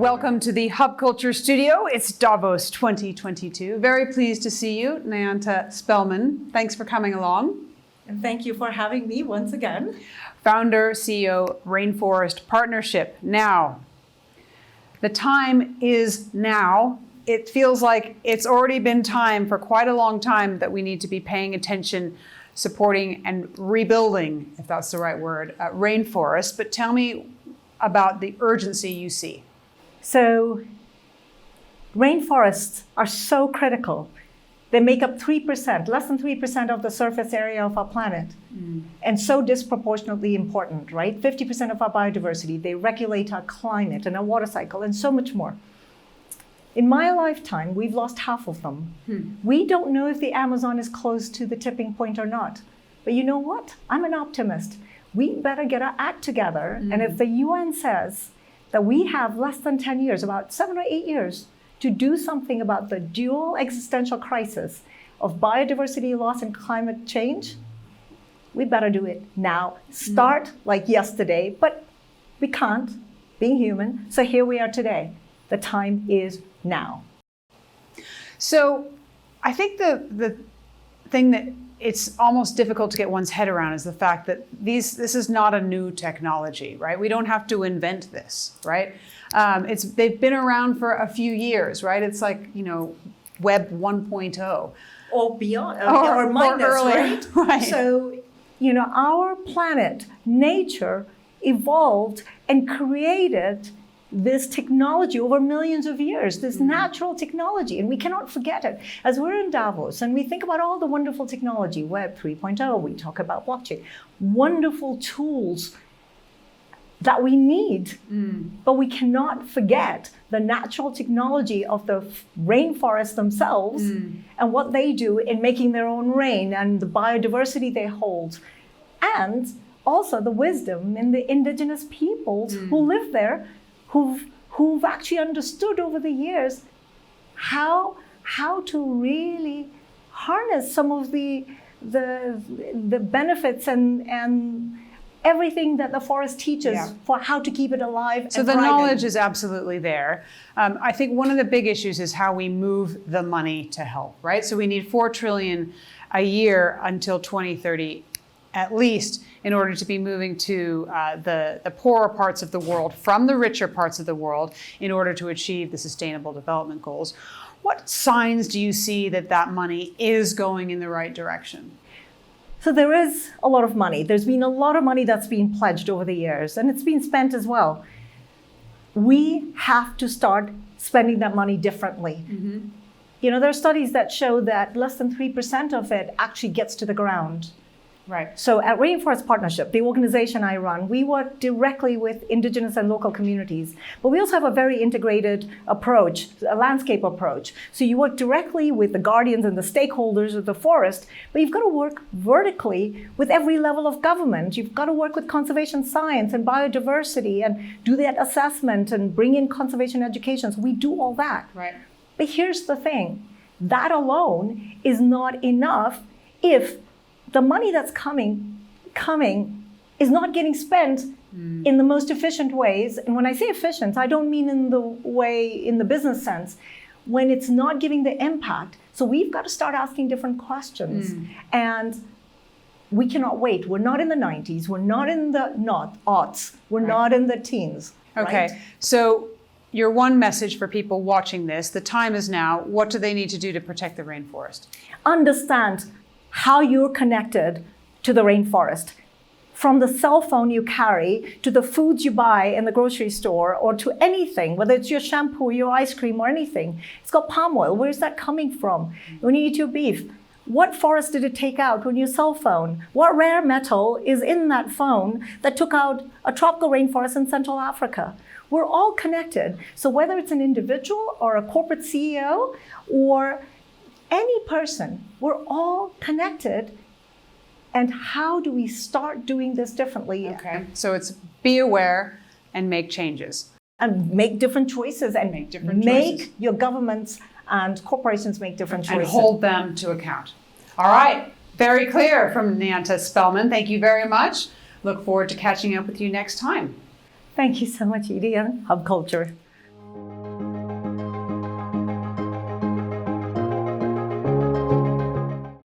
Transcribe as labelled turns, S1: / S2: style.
S1: Welcome to the Hub Culture Studio. It's Davos 2022. Very pleased to see you, Niyanta Spelman. Thanks for coming along.
S2: And thank you for having me once again.
S1: Founder, CEO, Rainforest Partnership. Now, the time is now. It feels like it's already been time for quite a long time that we need to be paying attention, supporting and rebuilding, if that's the right word, rainforests. But tell me about the urgency you see.
S2: So rainforests are so critical. They make up 3%, less than 3% of the surface area of our planet. And so disproportionately important, right? 50% of our biodiversity. They regulate our climate and our water cycle and so much more. In my lifetime, we've lost half of them. We don't know if the Amazon is close to the tipping point or not. But you know what? I'm an optimist. We better get our act together. And if the UN says that we have less than 10 years, about 7 or 8 years, to do something about the dual existential crisis of biodiversity loss and climate change, we better do it now. Start like yesterday, but we can't, being human. So here we are today. The time is now.
S1: So I think the thing that it's almost difficult to get one's head around is the fact that this is not a new technology, right? We don't have to invent this, right? They've been around for a few years, right? It's like, Web 1.0.
S2: Or beyond, or minus,
S1: earlier, right?
S2: So, our planet, nature, evolved and created this technology over millions of years, this natural technology, and we cannot forget it. As we're in Davos and we think about all the wonderful technology, Web 3.0, we talk about blockchain, wonderful tools that we need, but we cannot forget the natural technology of the rainforests themselves and what they do in making their own rain and the biodiversity they hold, and also the wisdom in the indigenous peoples who live there, who've actually understood over the years how to really harness some of the benefits and everything that the forest teaches for how to keep it alive.
S1: So the knowledge is absolutely there. I think one of the big issues is how we move the money to help, right? So we need $4 trillion a year until 2030, at least, in order to be moving to the poorer parts of the world from the richer parts of the world in order to achieve the Sustainable Development Goals. What signs do you see that money is going in the right direction?
S2: So there is a lot of money. There's been a lot of money that's been pledged over the years, and it's been spent as well. We have to start spending that money differently. There are studies that show that less than 3% of it actually gets to the ground.
S1: Right.
S2: So at Rainforest Partnership, the organization I run, we work directly with indigenous and local communities. But we also have a very integrated approach, a landscape approach. So you work directly with the guardians and the stakeholders of the forest, but you've got to work vertically with every level of government. You've got to work with conservation science and biodiversity and do that assessment and bring in conservation education. So we do all that.
S1: Right.
S2: But here's the thing. That alone is not enough if the money that's coming is not getting spent in the most efficient ways. And when I say efficient, I don't mean in the business sense, when it's not giving the impact. So we've got to start asking different questions. And we cannot wait. We're not in the 90s. We're not in the aughts. We're not in the teens.
S1: Okay.
S2: Right?
S1: So your one message for people watching this, the time is now. What do they need to do to protect the rainforest?
S2: Understand how you're connected to the rainforest. From the cell phone you carry, to the foods you buy in the grocery store, or to anything, whether it's your shampoo, your ice cream, or anything. It's got palm oil. Where's that coming from? When you eat your beef, what forest did it take out when your cell phone? What rare metal is in that phone that took out a tropical rainforest in Central Africa? We're all connected. So whether it's an individual or a corporate CEO or any person, we're all connected. And how do we start doing this differently?
S1: Okay, so it's be aware and make changes.
S2: And make different choices and make your governments and corporations make different choices.
S1: And hold them to account. All right, very clear from Niyanta Spelman. Thank you very much. Look forward to catching up with you next time.
S2: Thank you so much, Edie, and Hub Culture.